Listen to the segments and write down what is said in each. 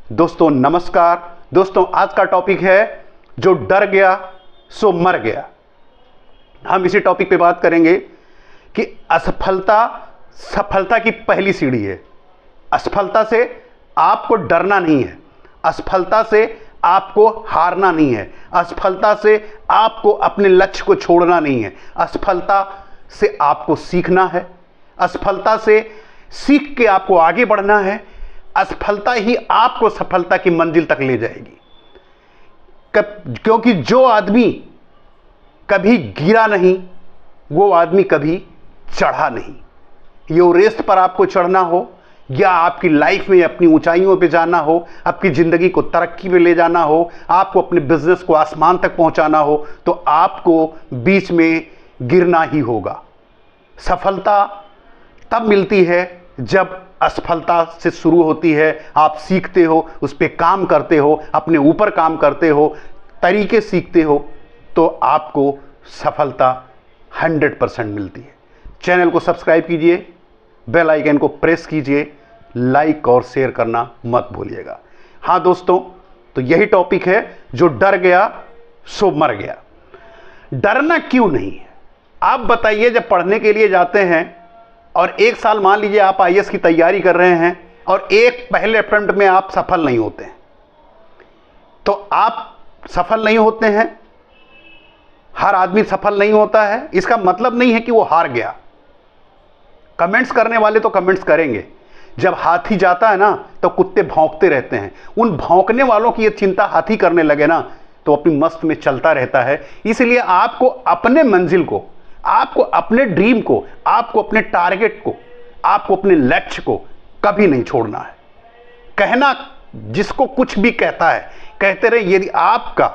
दोस्तों नमस्कार। दोस्तों आज का टॉपिक है जो डर गया सो मर गया। हम इसी टॉपिक पे बात करेंगे कि असफलता सफलता की पहली सीढ़ी है। असफलता से आपको डरना नहीं है, असफलता से आपको हारना नहीं है, असफलता से आपको अपने लक्ष्य को छोड़ना नहीं है, असफलता से आपको सीखना है, असफलता से सीख के आपको आगे बढ़ना है। असफलता ही आपको सफलता की मंजिल तक ले जाएगी। क्योंकि जो आदमी कभी गिरा नहीं वो आदमी कभी चढ़ा नहीं। ये एवरेस्ट पर आपको चढ़ना हो या आपकी लाइफ में अपनी ऊंचाइयों पे जाना हो, आपकी ज़िंदगी को तरक्की में ले जाना हो, आपको अपने बिजनेस को आसमान तक पहुंचाना हो, तो आपको बीच में गिरना ही होगा। सफलता तब मिलती है जब असफलता से शुरू होती है। आप सीखते हो, उस पर काम करते हो, अपने ऊपर काम करते हो, तरीके सीखते हो, तो आपको सफलता 100% मिलती है। चैनल को सब्सक्राइब कीजिए, बेल आइकन को प्रेस कीजिए, लाइक और शेयर करना मत भूलिएगा। हाँ दोस्तों, तो यही टॉपिक है जो डर गया सो मर गया। डरना क्यों नहीं है? आप बताइए, जब पढ़ने के लिए जाते हैं और एक साल मान लीजिए आप आईएएस की तैयारी कर रहे हैं और एक पहले अटेम्प्ट में आप सफल नहीं होते हैं, तो आप सफल नहीं होते हैं। हर आदमी सफल नहीं होता है, इसका मतलब नहीं है कि वो हार गया। कमेंट्स करने वाले तो कमेंट्स करेंगे। जब हाथी जाता है ना तो कुत्ते भौंकते रहते हैं। उन भौंकने वालों की ये चिंता हाथी करने लगे ना तो अपनी मस्त में चलता रहता है। इसलिए आपको अपने मंजिल को, आपको अपने ड्रीम को, आपको अपने टारगेट को, आपको अपने लक्ष्य को कभी नहीं छोड़ना है। कहना जिसको कुछ भी कहता है कहते रहे। यदि आपका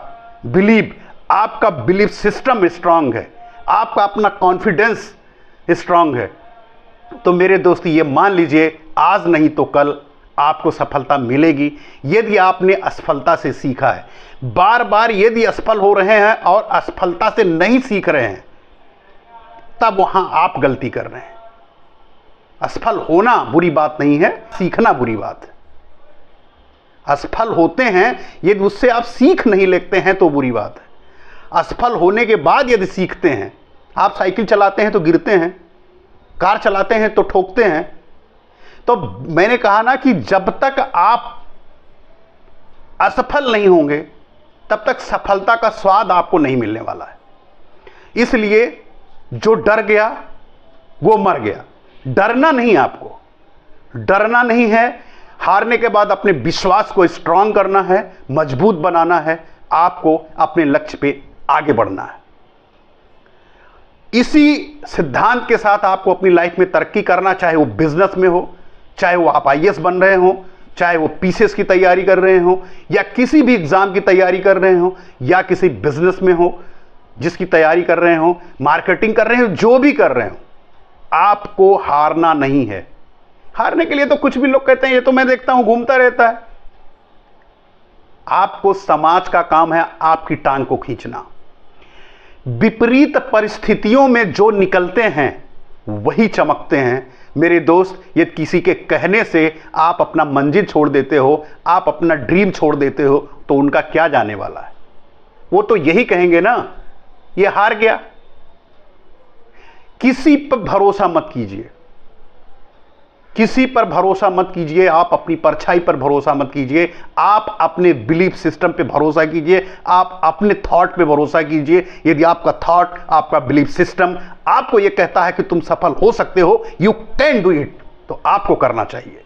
बिलीव सिस्टम स्ट्रांग है, आपका अपना कॉन्फिडेंस स्ट्रांग है, तो मेरे दोस्त ये मान लीजिए आज नहीं तो कल आपको सफलता मिलेगी। यदि आपने असफलता से सीखा है, बार बार यदि असफल हो रहे हैं और असफलता से नहीं सीख रहे हैं, तब वहां आप गलती कर रहे हैं। असफल होना बुरी बात नहीं है, सीखना बुरी बात है। असफल होते हैं, यदि उससे आप सीख नहीं लेते हैं तो बुरी बात है। असफल होने के बाद यदि सीखते हैं, आप साइकिल चलाते हैं तो गिरते हैं, कार चलाते हैं तो ठोकते हैं। तो मैंने कहा ना कि जब तक आप असफल नहीं होंगे तब तक सफलता का स्वाद आपको नहीं मिलने वाला है। इसलिए जो डर गया वो मर गया। डरना नहीं, आपको डरना नहीं है। हारने के बाद अपने विश्वास को स्ट्रांग करना है, मजबूत बनाना है, आपको अपने लक्ष्य पे आगे बढ़ना है। इसी सिद्धांत के साथ आपको अपनी लाइफ में तरक्की करना, चाहे वो बिजनेस में हो, चाहे वो आप आईएएस बन रहे हो, चाहे वो पीसीएस की तैयारी कर रहे हो, या किसी भी एग्जाम की तैयारी कर रहे हो, या किसी बिजनेस में हो जिसकी तैयारी कर रहे हो, मार्केटिंग कर रहे हो, जो भी कर रहे हो, आपको हारना नहीं है। हारने के लिए तो कुछ भी लोग कहते हैं, ये तो मैं देखता हूं घूमता रहता है। आपको समाज का काम है आपकी टांग को खींचना। विपरीत परिस्थितियों में जो निकलते हैं वही चमकते हैं। मेरे दोस्त, ये किसी के कहने से आप अपना मंजिल छोड़ देते हो, आप अपना ड्रीम छोड़ देते हो, तो उनका क्या जाने वाला है? वो तो यही कहेंगे ना, ये हार गया। किसी पर भरोसा मत कीजिए, किसी पर भरोसा मत कीजिए। आप अपनी परछाई पर भरोसा मत कीजिए, आप अपने बिलीफ सिस्टम पे भरोसा कीजिए, आप अपने थॉट पे भरोसा कीजिए। यदि आपका थॉट, आपका बिलीफ सिस्टम आपको यह कहता है कि तुम सफल हो सकते हो, यू कैन डू इट, तो आपको करना चाहिए।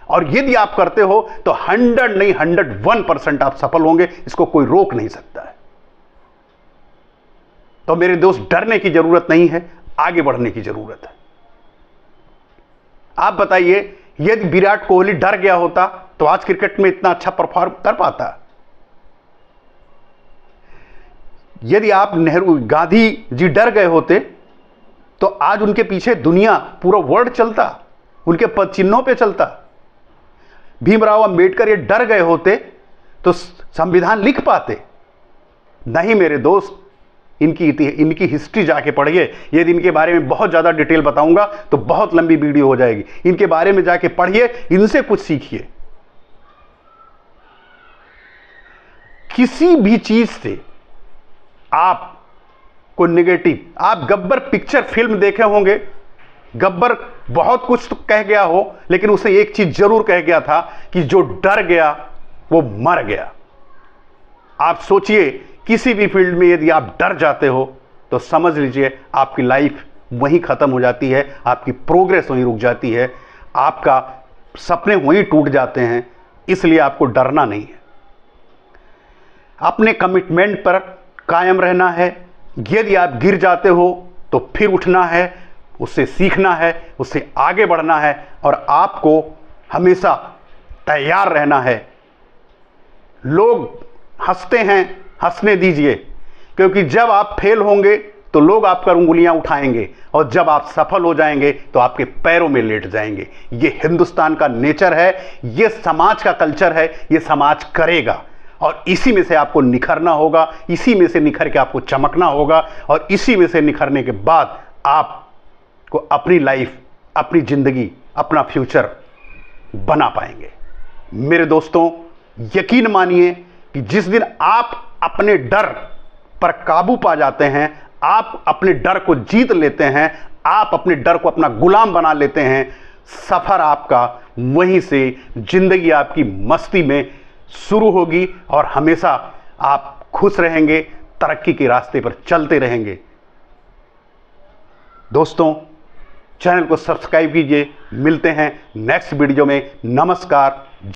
और यदि आप करते हो तो 100 नहीं 101% आप सफल होंगे। इसको कोई रोक नहीं सकता है। तो मेरे दोस्त, डरने की जरूरत नहीं है, आगे बढ़ने की जरूरत है। आप बताइए, यदि विराट कोहली डर गया होता तो आज क्रिकेट में इतना अच्छा परफॉर्म कर पाता? यदि आप नेहरू, गांधी जी डर गए होते तो आज उनके पीछे दुनिया, पूरा वर्ल्ड चलता, उनके पद चिन्हों पे चलता। भीमराव अंबेडकर ये डर गए होते तो संविधान लिख पाते? नहीं मेरे दोस्त, इनकी हिस्ट्री जाके पढ़िए। यदि इनके बारे में बहुत ज़्यादा डिटेल बताऊंगा तो बहुत लंबी वीडियो हो जाएगी। इनके बारे में जाके पढ़िए, इनसे कुछ सीखिए। किसी भी चीज से आपको नेगेटिव, आप गब्बर पिक्चर फिल्म देखे होंगे, गब्बर बहुत कुछ तो कह गया हो, लेकिन उसे एक चीज जरूर कह गया था कि जो डर गया वो मर गया। आप सोचिए, किसी भी फील्ड में यदि आप डर जाते हो तो समझ लीजिए आपकी लाइफ वहीं खत्म हो जाती है, आपकी प्रोग्रेस वहीं रुक जाती है, आपका सपने वहीं टूट जाते हैं। इसलिए आपको डरना नहीं है, अपने कमिटमेंट पर कायम रहना है। यदि आप गिर जाते हो तो फिर उठना है, उससे सीखना है, उससे आगे बढ़ना है, और आपको हमेशा तैयार रहना है। लोग हंसते हैं, हंसने दीजिए, क्योंकि जब आप फेल होंगे तो लोग आप पर उंगलियां उठाएंगे, और जब आप सफल हो जाएंगे तो आपके पैरों में लेट जाएंगे। ये हिंदुस्तान का नेचर है, ये समाज का कल्चर है, ये समाज करेगा, और इसी में से आपको निखरना होगा, इसी में से निखर के आपको चमकना होगा, और इसी में से निखरने के बाद आपको अपनी लाइफ, अपनी जिंदगी, अपना फ्यूचर बना पाएंगे। मेरे दोस्तों, यकीन मानिए कि जिस दिन आप अपने डर पर काबू पा जाते हैं, आप अपने डर को जीत लेते हैं, आप अपने डर को अपना गुलाम बना लेते हैं, सफर आपका वहीं से, जिंदगी आपकी मस्ती में शुरू होगी, और हमेशा आप खुश रहेंगे, तरक्की के रास्ते पर चलते रहेंगे। दोस्तों, चैनल को सब्सक्राइब कीजिए। मिलते हैं नेक्स्ट वीडियो में। नमस्कार।